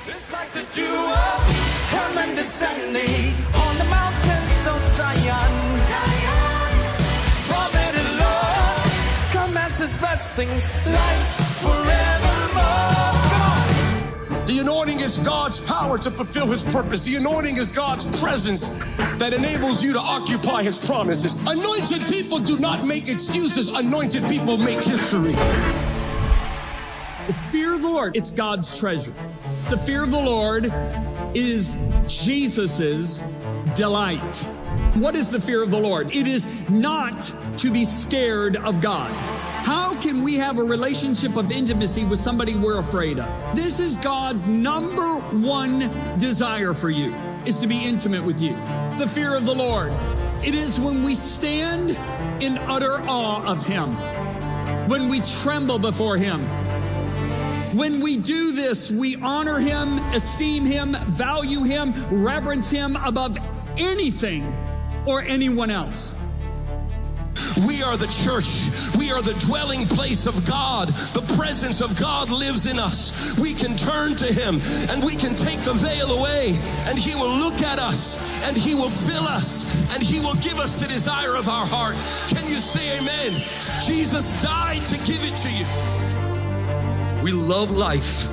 It's like the dew of heaven descending on the mountains of Zion. Prophet and Lord, commands His blessings, life forevermore. Come on. The anointing is God's power to fulfill His purpose. The anointing is God's presence that enables you to occupy His promises. Anointed people do not make excuses. Anointed people make history. The fear of the Lord, it's God's treasure. The fear of the Lord is Jesus's delight. What is the fear of the Lord? It is not to be scared of God. How can we have a relationship of intimacy with somebody we're afraid of? This is God's number one desire for you, is to be intimate with you. The fear of the Lord. It is when we stand in utter awe of Him, when we tremble before Him. When we do this, we honor Him, esteem Him, value Him, reverence Him above anything or anyone else. We are the church. We are the dwelling place of God. The presence of God lives in us. We can turn to Him and we can take the veil away, and He will look at us and He will fill us and He will give us the desire of our heart. Can you say amen? Jesus died to give it to you. We love life,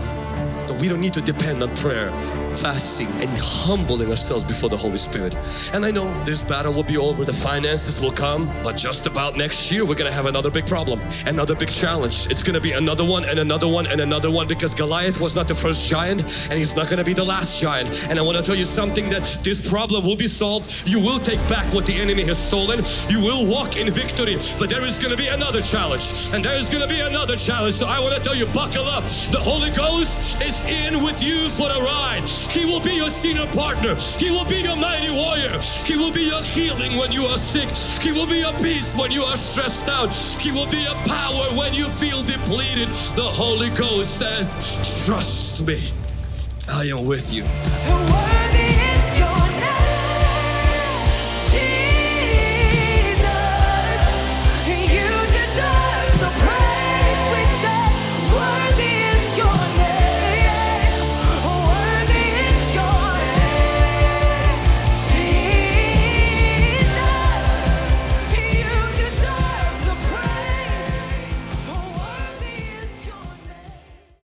but we don't need to depend on prayer, fasting, and humbling ourselves before the Holy Spirit. And I know this battle will be over, the finances will come, but just about next year we're gonna have another big problem, another big challenge. It's gonna be another one and another one and another one, because Goliath was not the first giant and he's not gonna be the last giant. And I wanna tell you something, that this problem will be solved. You will take back what the enemy has stolen. You will walk in victory, but there is gonna be another challenge, and there is gonna be another challenge. So I wanna tell you, buckle up. The Holy Ghost is in with you for the ride. He will be your senior partner. He will be your mighty warrior. He will be your healing when you are sick. He will be your peace when you are stressed out. He will be your power when you feel depleted. The Holy Ghost says, trust me, I am with you.